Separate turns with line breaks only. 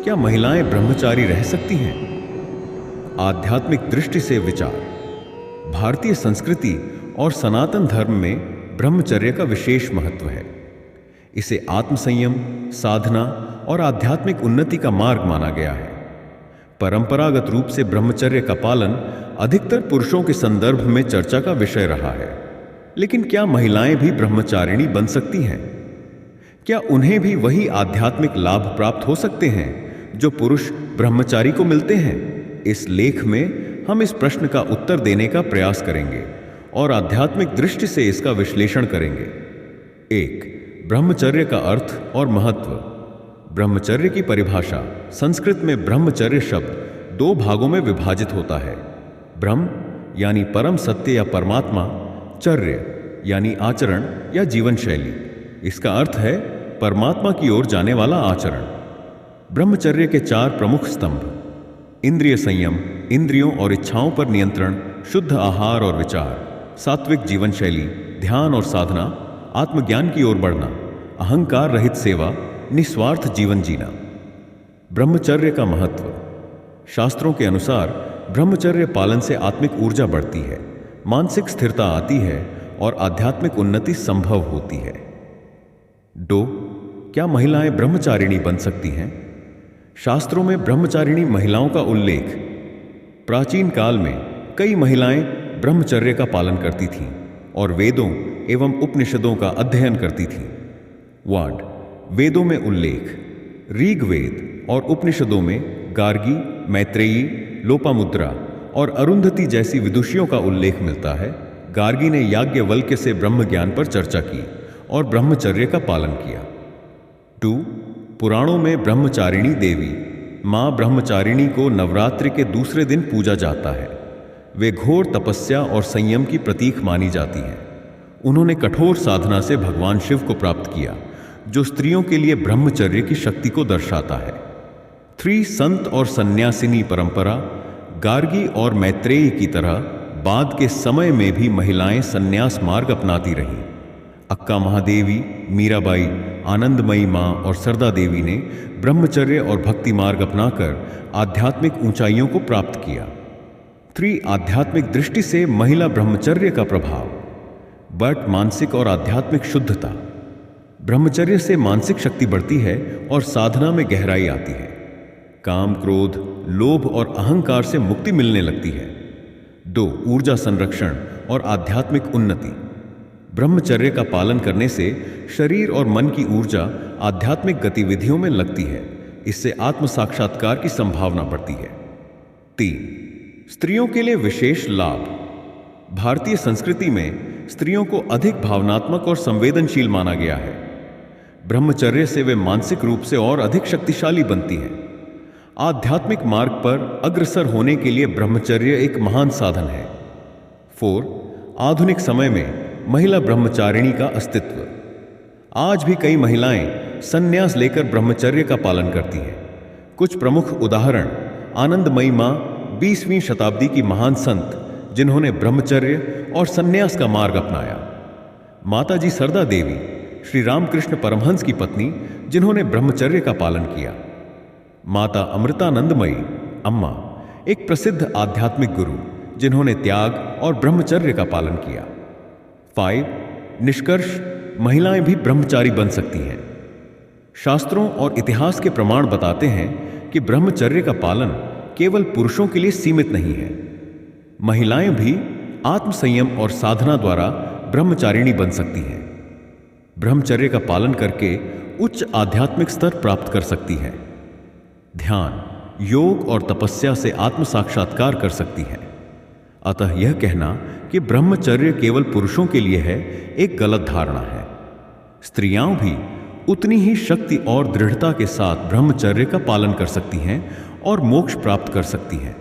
क्या महिलाएं ब्रह्मचारी रह सकती हैं? आध्यात्मिक दृष्टि से विचार। भारतीय संस्कृति और सनातन धर्म में ब्रह्मचर्य का विशेष महत्व है। इसे आत्मसंयम, साधना और आध्यात्मिक उन्नति का मार्ग माना गया है। परंपरागत रूप से ब्रह्मचर्य का पालन अधिकतर पुरुषों के संदर्भ में चर्चा का विषय रहा है। लेकिन क्या महिलाएं भी ब्रह्मचारिणी बन सकती हैं? क्या उन्हें भी वही आध्यात्मिक लाभ प्राप्त हो सकते हैं जो पुरुष ब्रह्मचारी को मिलते हैं? इस लेख में हम इस प्रश्न का उत्तर देने का प्रयास करेंगे और आध्यात्मिक दृष्टि से इसका विश्लेषण करेंगे। 1. ब्रह्मचर्य का अर्थ और महत्व। ब्रह्मचर्य की परिभाषा। संस्कृत में ब्रह्मचर्य शब्द 2 भागों में विभाजित होता है। ब्रह्म यानी परम सत्य या परमात्मा, चर्य यानी आचरण या जीवन शैली। इसका अर्थ है परमात्मा की ओर जाने वाला आचरण। ब्रह्मचर्य के 4 प्रमुख स्तंभ: इंद्रिय संयम, इंद्रियों और इच्छाओं पर नियंत्रण, शुद्ध आहार और विचार, सात्विक जीवन शैली, ध्यान और साधना, आत्मज्ञान की ओर बढ़ना, अहंकार रहित सेवा, निस्वार्थ जीवन जीना। ब्रह्मचर्य का महत्व। शास्त्रों के अनुसार ब्रह्मचर्य पालन से आत्मिक ऊर्जा बढ़ती है, मानसिक स्थिरता आती है और आध्यात्मिक उन्नति संभव होती है। 2. क्या महिलाएं ब्रह्मचारिणी बन सकती हैं? शास्त्रों में ब्रह्मचारिणी महिलाओं का उल्लेख। प्राचीन काल में कई महिलाएं ब्रह्मचर्य का पालन करती थीं और वेदों एवं उपनिषदों का अध्ययन करती थीं। वाड। वेदों में उल्लेख। ऋग्वेद और उपनिषदों में गार्गी, मैत्रेयी, लोपामुद्रा और अरुंधति जैसी विदुषियों का उल्लेख मिलता है। गार्गी ने याज्ञवल्क्य से ब्रह्म ज्ञान पर चर्चा की और ब्रह्मचर्य का पालन किया। 2. पुराणों में ब्रह्मचारिणी देवी। मां ब्रह्मचारिणी को नवरात्रि के दूसरे दिन पूजा जाता है। वे घोर तपस्या और संयम की प्रतीक मानी जाती हैं। उन्होंने कठोर साधना से भगवान शिव को प्राप्त किया, जो स्त्रियों के लिए ब्रह्मचर्य की शक्ति को दर्शाता है। 3. संत और सन्यासिनी परंपरा। गार्गी और मैत्रेयी की तरह बाद के समय में भी महिलाएं सन्यास मार्ग अपनाती रहीं। अक्का महादेवी, मीराबाई, आनंदमयी मां और सरदा देवी ने ब्रह्मचर्य और भक्ति मार्ग अपनाकर आध्यात्मिक ऊंचाइयों को प्राप्त किया। 3. आध्यात्मिक दृष्टि से महिला ब्रह्मचर्य का प्रभाव। बट मानसिक और आध्यात्मिक शुद्धता। ब्रह्मचर्य से मानसिक शक्ति बढ़ती है और साधना में गहराई आती है। काम, क्रोध, लोभ और अहंकार से मुक्ति मिलने लगती है। 2. ऊर्जा संरक्षण और आध्यात्मिक उन्नति। ब्रह्मचर्य का पालन करने से शरीर और मन की ऊर्जा आध्यात्मिक गतिविधियों में लगती है। इससे आत्म साक्षात्कार की संभावना बढ़ती है। 3. स्त्रियों के लिए विशेष लाभ। भारतीय संस्कृति में स्त्रियों को अधिक भावनात्मक और संवेदनशील माना गया है। ब्रह्मचर्य से वे मानसिक रूप से और अधिक शक्तिशाली बनती हैं। आध्यात्मिक मार्ग पर अग्रसर होने के लिए ब्रह्मचर्य एक महान साधन है। 4. आधुनिक समय में महिला ब्रह्मचारिणी का अस्तित्व। आज भी कई महिलाएं संन्यास लेकर ब्रह्मचर्य का पालन करती हैं। कुछ प्रमुख उदाहरण: आनंदमयी मां 20वीं शताब्दी की महान संत जिन्होंने ब्रह्मचर्य और संन्यास का मार्ग अपनाया। माताजी सरदा देवी, श्री रामकृष्ण परमहंस की पत्नी, जिन्होंने ब्रह्मचर्य का पालन किया। माता अमृतानंदमयी अम्मा, एक प्रसिद्ध आध्यात्मिक गुरु जिन्होंने त्याग और ब्रह्मचर्य का पालन किया। 5. निष्कर्ष: महिलाएं भी ब्रह्मचारी बन सकती हैं। शास्त्रों और इतिहास के प्रमाण बताते हैं कि ब्रह्मचर्य का पालन केवल पुरुषों के लिए सीमित नहीं है। महिलाएं भी आत्मसंयम और साधना द्वारा ब्रह्मचारिणी बन सकती हैं। ब्रह्मचर्य का पालन करके उच्च आध्यात्मिक स्तर प्राप्त कर सकती हैं। ध्यान, योग और तपस्या से आत्म साक्षात्कार कर सकती हैं। अतः यह कहना कि ब्रह्मचर्य केवल पुरुषों के लिए है, एक गलत धारणा है। स्त्रियां भी उतनी ही शक्ति और दृढ़ता के साथ ब्रह्मचर्य का पालन कर सकती हैं और मोक्ष प्राप्त कर सकती हैं।